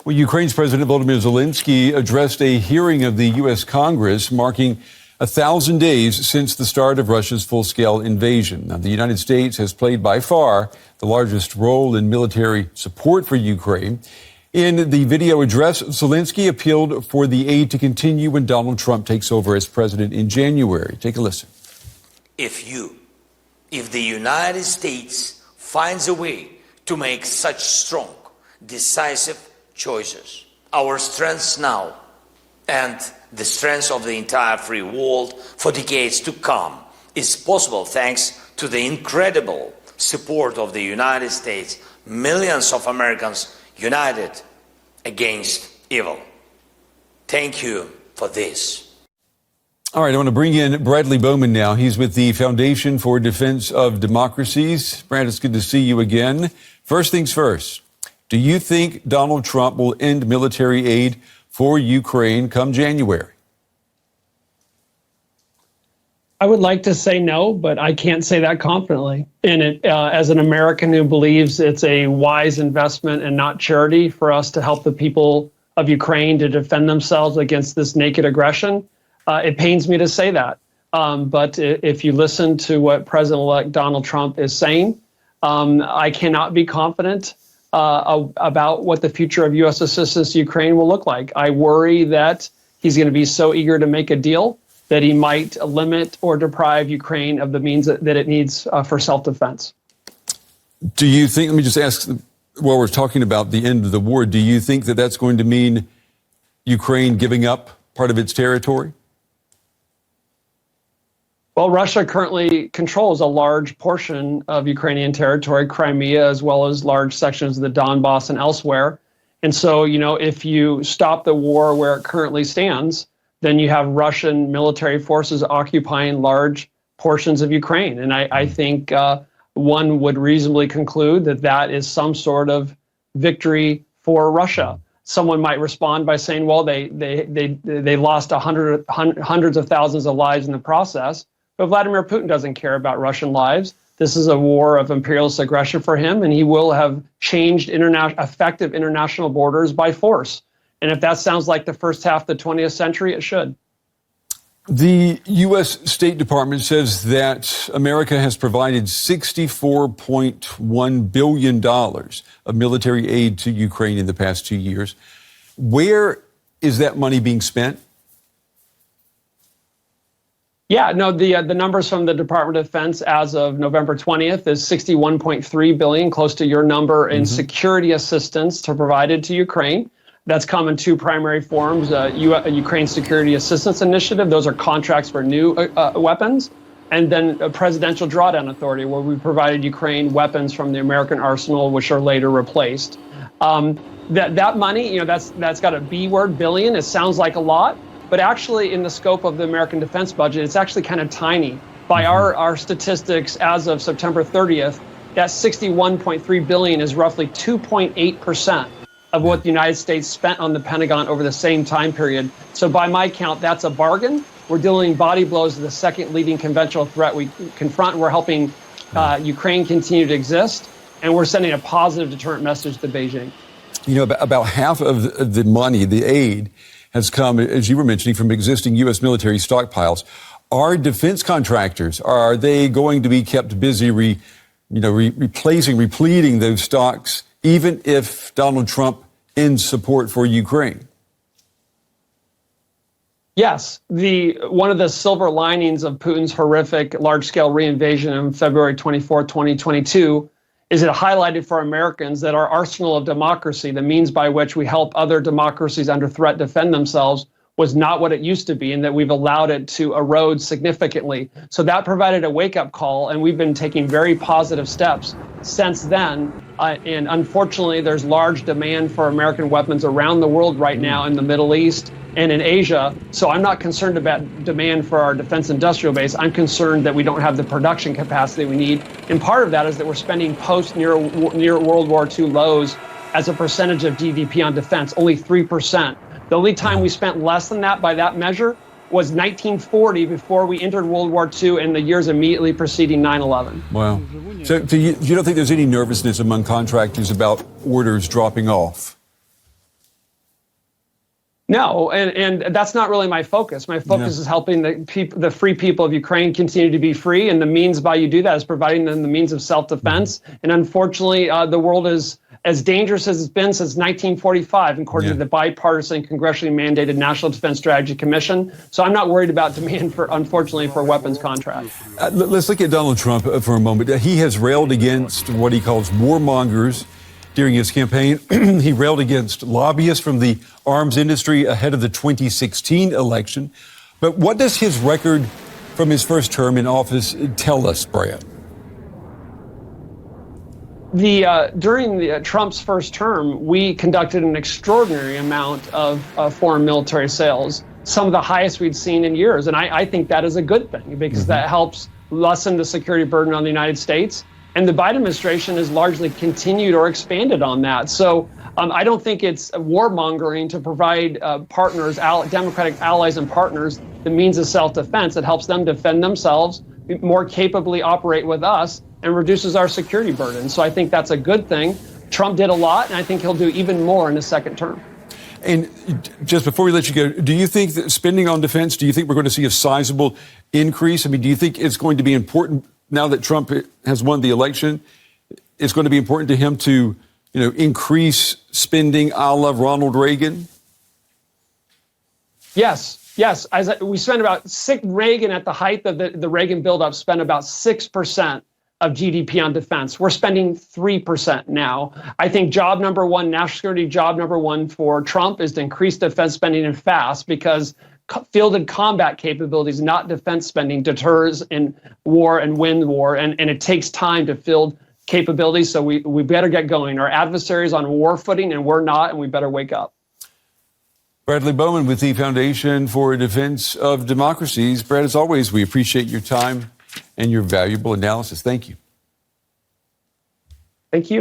Well, Ukraine's President Volodymyr Zelensky addressed a hearing of the U.S. Congress marking 1,000 days since the start of Russia's full-scale invasion. Now, the United States has played by far the largest role in military support for Ukraine. In the video address, Zelensky appealed for the aid to continue when Donald Trump takes over as president in January. Take a listen. If the United States finds a way to make such strong, decisive choices, our strengths now and the strength of the entire free world for decades to come is possible thanks to the incredible support of the United States, millions of Americans united against evil. Thank you for this. All right, I want to bring in Bradley Bowman now. He's with the Foundation for Defense of Democracies. Brad, it's good to see you again. First things first, do you think Donald Trump will end military aid for Ukraine come January? I would like to say no, but I can't say that confidently. And as an American who believes it's a wise investment and not charity for us to help the people of Ukraine to defend themselves against this naked aggression, it pains me to say that. But if you listen to what President-elect Donald Trump is saying, I cannot be confident about what the future of U.S. assistance to Ukraine will look like. I worry that he's going to be so eager to make a deal that he might limit or deprive Ukraine of the means that it needs for self-defense. Do you think, let me just ask, while we're talking about the end of the war, do you think that that's going to mean Ukraine giving up part of its territory? Well, Russia currently controls a large portion of Ukrainian territory, Crimea, as well as large sections of the Donbass and elsewhere. And so, if you stop the war where it currently stands, then you have Russian military forces occupying large portions of Ukraine. And I think one would reasonably conclude that that is some sort of victory for Russia. Someone might respond by saying, well, they lost hundreds of thousands of lives in the process. But Vladimir Putin doesn't care about Russian lives. This is a war of imperialist aggression for him, and he will have changed effective international borders by force. And if that sounds like the first half of the 20th century, it should. The U.S. State Department says that America has provided $64.1 billion of military aid to Ukraine in the past 2 years. Where is that money being spent? Yeah, no, the numbers from the Department of Defense as of November 20th is $61.3 billion, close to your number, in security assistance provided to Ukraine. That's come in two primary forms: Ukraine Security Assistance Initiative. Those are contracts for new weapons, and then a Presidential Drawdown Authority, where we provided Ukraine weapons from the American arsenal, which are later replaced. That money, that's got a B word, billion. It sounds like a lot. But actually, in the scope of the American defense budget, it's actually kind of tiny. By our statistics as of September 30th, that $61.3 billion is roughly 2.8% of what the United States spent on the Pentagon over the same time period. So by my count, that's a bargain. We're dealing body blows to the second leading conventional threat we confront. We're helping Ukraine continue to exist, and we're sending a positive deterrent message to Beijing. About half of the money, the aid, has come, as you were mentioning, from existing U.S. military stockpiles. Are defense contractors, are they going to be kept busy repleting those stocks, even if Donald Trump ends support for Ukraine? Yes. One of the silver linings of Putin's horrific large-scale reinvasion on February 24, 2022, is it highlighted for Americans that our arsenal of democracy, the means by which we help other democracies under threat defend themselves, was not what it used to be, and that we've allowed it to erode significantly. So that provided a wake-up call, and we've been taking very positive steps since then. And unfortunately, there's large demand for American weapons around the world right now, in the Middle East and in Asia. So I'm not concerned about demand for our defense industrial base. I'm concerned that we don't have the production capacity we need. And part of that is that we're spending near World War II lows as a percentage of GDP on defense, only 3%. The only time we spent less than that by that measure was 1940, before we entered World War II, and the years immediately preceding 9/11. Wow. So you don't think there's any nervousness among contractors about orders dropping off? No, and that's not really my focus. My focus is helping the free people of Ukraine continue to be free, and the means by you do that is providing them the means of self-defense. And unfortunately, the world is as dangerous as it's been since 1945, according to the bipartisan, congressionally mandated National Defense Strategy Commission. So I'm not worried about demand unfortunately, for weapons contracts. Let's look at Donald Trump for a moment. He has railed against what he calls warmongers during his campaign. He railed against lobbyists from the arms industry ahead of the 2016 election. But what does his record from his first term in office tell us, Brad? During Trump's first term, we conducted an extraordinary amount of foreign military sales, some of the highest we'd seen in years. And I think that is a good thing because that helps lessen the security burden on the United States. And the Biden administration has largely continued or expanded on that. So I don't think it's warmongering to provide partners, Democratic allies and partners, the means of self-defense that helps them defend themselves, more capably operate with us, and reduces our security burden. So I think that's a good thing. Trump did a lot, and I think he'll do even more in his second term. And just before we let you go, do you think that spending on defense, do you think we're going to see a sizable increase? I mean, do you think it's going to be important now that Trump has won the election? It's going to be important to him to, increase spending a la Ronald Reagan? Yes. We spent about Reagan at the height of the Reagan buildup spent about 6% of GDP on defense. We're spending 3% now. I think national security job number one for Trump is to increase defense spending and fast, because fielded combat capabilities, not defense spending, deters in war and win war. And it takes time to field capabilities. So we better get going. Our adversaries on war footing, and we're not, and we better wake up. Bradley Bowman with the Foundation for Defense of Democracies. Brad, as always, we appreciate your time and your valuable analysis. Thank you. Thank you.